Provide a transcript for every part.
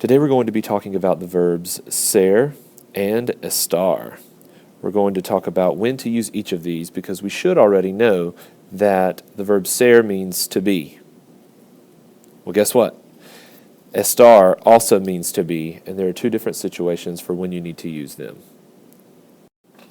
Today we're going to be talking about the verbs ser and estar. We're going to talk about when to use each of these because we should already know that the verb ser means to be. Well, guess what? Estar also means to be, and there are two different situations for when you need to use them.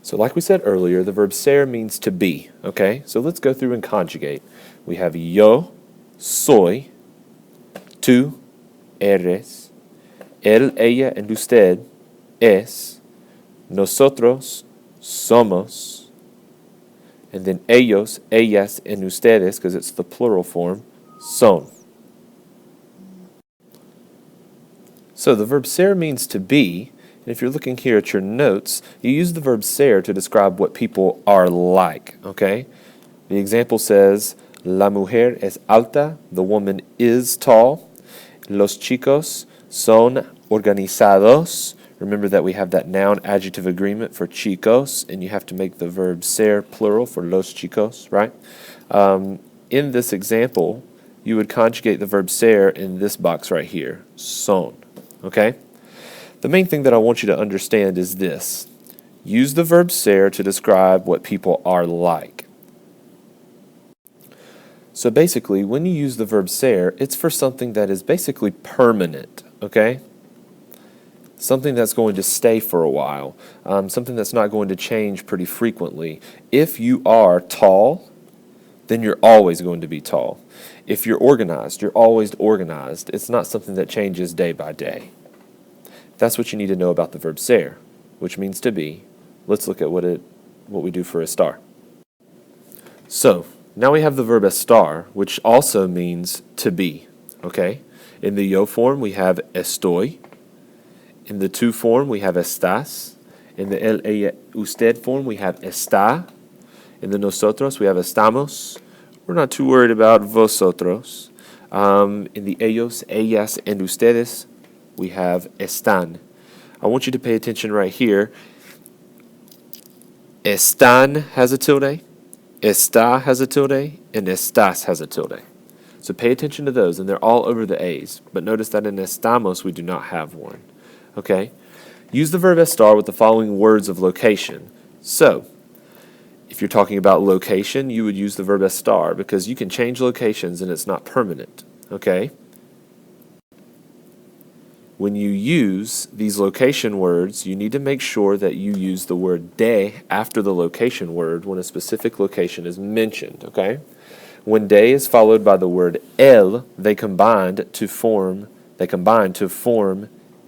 So like we said earlier, the verb ser means to be, okay? So let's go through and conjugate. We have yo, soy, tú, eres, él, ella, and usted, es, nosotros, somos, and then ellos, ellas, and ustedes, because it's the plural form, son. So the verb ser means to be, and if you're looking here at your notes, you use the verb ser to describe what people are like, okay? The example says, la mujer es alta, the woman is tall. Los chicos son organizados. Remember that we have that noun-adjective agreement for chicos, and you have to make the verb ser plural for los chicos, right? In this example, you would conjugate the verb ser in this box right here, son, okay? The main thing that I want you to understand is this. Use the verb ser to describe what people are like. So basically, when you use the verb ser, it's for something that is basically permanent, okay? Something that's going to stay for a while, something that's not going to change pretty frequently. If you are tall, then you're always going to be tall. If you're organized, you're always organized. It's not something that changes day by day. That's what you need to know about the verb ser, which means to be. Let's look at what we do for estar. So, now we have the verb estar, which also means to be, okay? In the yo form, we have estoy. In the tú form, we have estás. In the él, ella, usted form, we have está. In the nosotros, we have estamos. We're not too worried about vosotros. In the ellos, ellas, and ustedes, we have están. I want you to pay attention right here. Están has a tilde, está has a tilde, and estás has a tilde. So pay attention to those, and they're all over the A's. But notice that in estamos, we do not have one. Okay? Use the verb estar with the following words of location. So, if you're talking about location, you would use the verb estar because you can change locations and it's not permanent. Okay? When you use these location words, you need to make sure that you use the word de after the location word when a specific location is mentioned, okay? When de is followed by the word el, they combine to form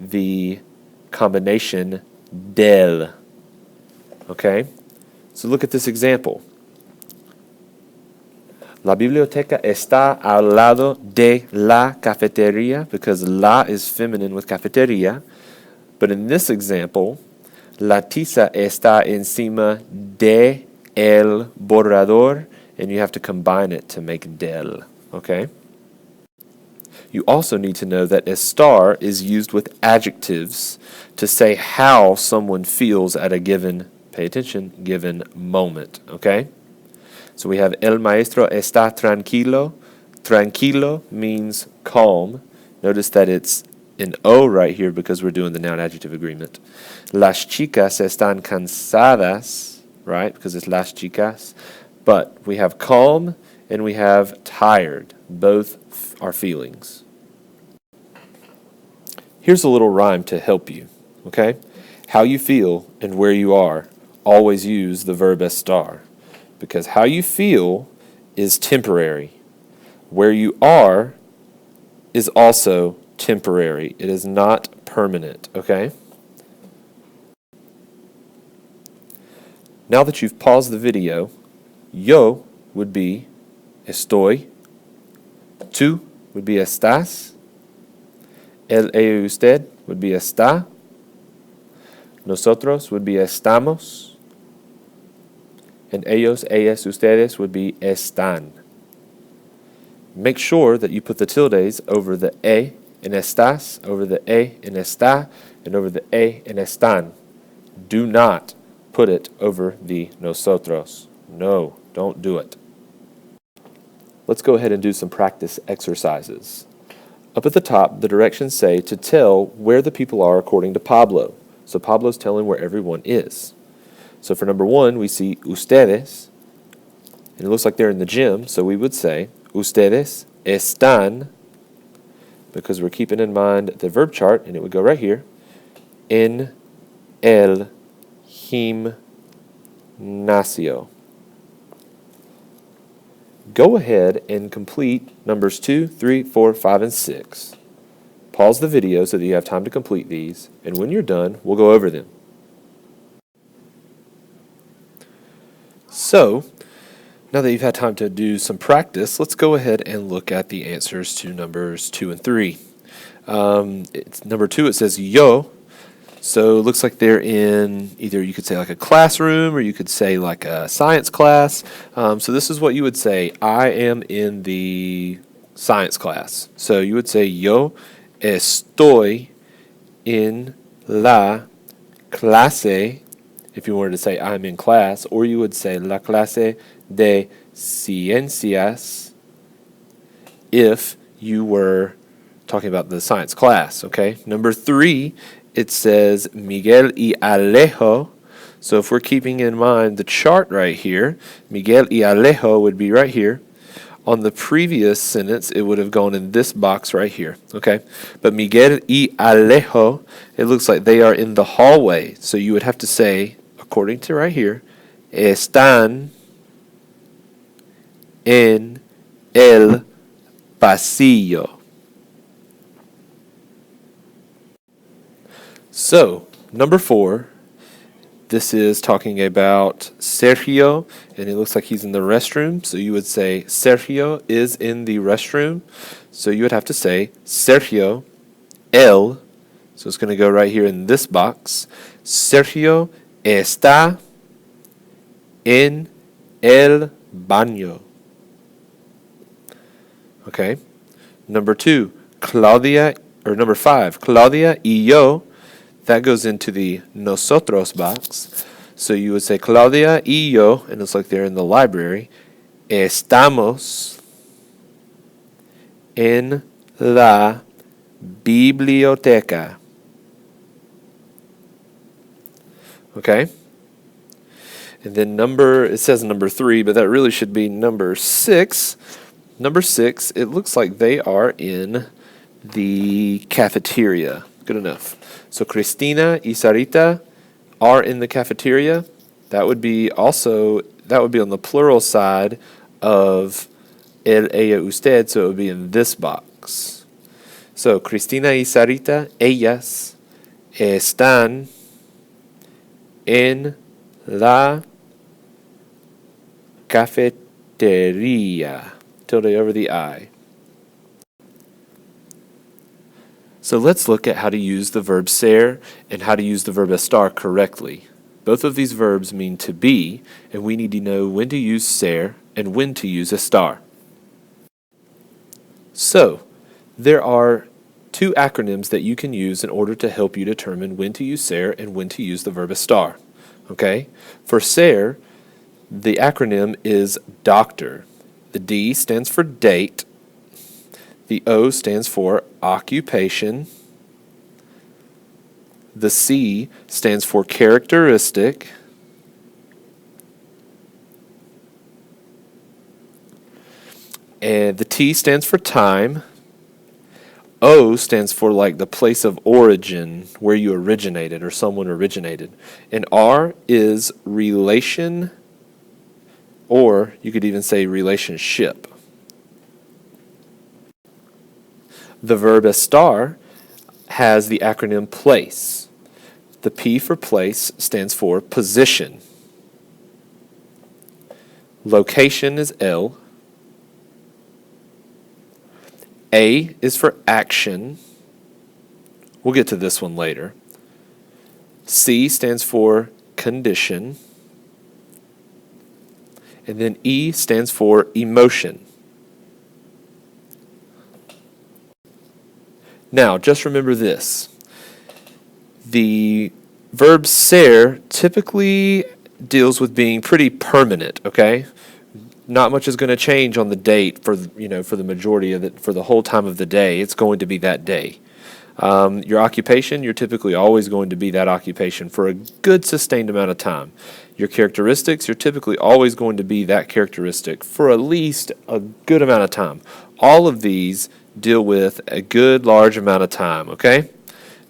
the combination del, okay? So look at this example. La biblioteca está al lado de la cafetería because la is feminine with cafetería. But in this example, la tiza está encima de el borrador, and you have to combine it to make del, okay? You also need to know that estar is used with adjectives to say how someone feels at a given, pay attention, given moment, okay? So we have el maestro está tranquilo. Tranquilo means calm. Notice that it's an O right here because we're doing the noun-adjective agreement. Las chicas están cansadas, right, because it's las chicas. But we have calm and we have tired. Both are feelings. Here's a little rhyme to help you, okay? How you feel and where you are, always use the verb estar. Because how you feel is temporary. Where you are is also temporary. It is not permanent, okay? Now that you've paused the video, yo would be estoy, tú would be estás, él, ella, usted would be está, nosotros would be estamos, and ellos, ellas, ustedes would be están. Make sure that you put the tildes over the e in estás, over the e in está, and over the e in están. Do not put it over the nosotros. No, don't do it. Let's go ahead and do some practice exercises. Up at the top, the directions say to tell where the people are according to Pablo. So Pablo's telling where everyone is. So for number 1, we see ustedes, and it looks like they're in the gym, so we would say ustedes están, because we're keeping in mind the verb chart, and it would go right here, en el gimnasio. Go ahead and complete numbers 2, 3, 4, 5, and 6. Pause the video so that you have time to complete these, and when you're done, we'll go over them. So, now that you've had time to do some practice, let's go ahead and look at the answers to numbers 2 and 3. It's number 2, it says yo. So it looks like they're in either you could say like a classroom or you could say like a science class. So this is what you would say. I am in the science class. So you would say yo estoy en la clase, if you wanted to say I'm in class, or you would say la clase de ciencias if you were talking about the science class, okay? Number 3, it says Miguel y Alejo. So if we're keeping in mind the chart right here, Miguel y Alejo would be right here. On the previous sentence, it would have gone in this box right here, okay? But Miguel y Alejo, it looks like they are in the hallway. So you would have to say, according to right here, están en el pasillo. So, number 4, this is talking about Sergio, and it looks like he's in the restroom. So you would say Sergio is in the restroom. So you would have to say Sergio, él. So it's going to go right here in this box. Sergio está en el baño. Okay. Number 2, Claudia, or number 5, Claudia y yo. That goes into the nosotros box. So you would say Claudia y yo, and it's like they're in the library. Estamos en la biblioteca. Okay? And then it says number 3, but that really should be number 6. Number 6, it looks like they are in the cafeteria. Good enough. So Cristina y Sarita are in the cafeteria. That would be on the plural side of el, ella, usted, so it would be in this box. So Cristina y Sarita, ellas, están en la cafetería. Tilde over the I. So let's look at how to use the verb ser and how to use the verb estar correctly. Both of these verbs mean to be, and we need to know when to use ser and when to use estar. So, there are 2 acronyms that you can use in order to help you determine when to use ser and when to use the verb estar. Okay? For ser, the acronym is doctor. The D stands for date. The O stands for occupation. The C stands for characteristic. And the T stands for time. O stands for like the place of origin, where you originated or someone originated. And R is relation, or you could even say relationship. The verb estar has the acronym place. The P for place stands for position. Location is L. A is for action. We'll get to this one later. C stands for condition. And then E stands for emotion. Now, just remember this. The verb ser typically deals with being pretty permanent, okay? not much is going to change on the date for for the majority of it, for the whole time of the day. It's going to be that day. Your occupation, you're typically always going to be that occupation for a good sustained amount of time. Your characteristics, you're typically always going to be that characteristic for at least a good amount of time. All of these deal with a good large amount of time, okay?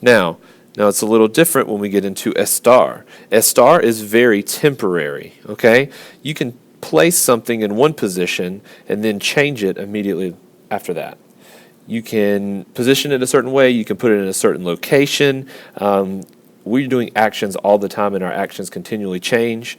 Now it's a little different when we get into estar. Estar is very temporary, okay? You can place something in one position and then change it immediately after that. You can position it a certain way. You can put it in a certain location. We're doing actions all the time, and our actions continually change.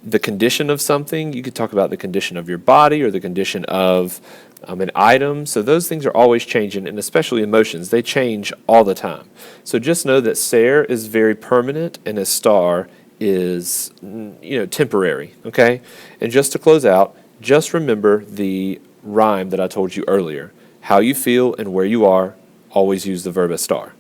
The condition of something, you could talk about the condition of your body or the condition of an item. So those things are always changing, and especially emotions. They change all the time. So just know that ser is very permanent, and estar is temporary, okay? And just to close out, just remember the rhyme that I told you earlier. How you feel and where you are, always use the verb estar.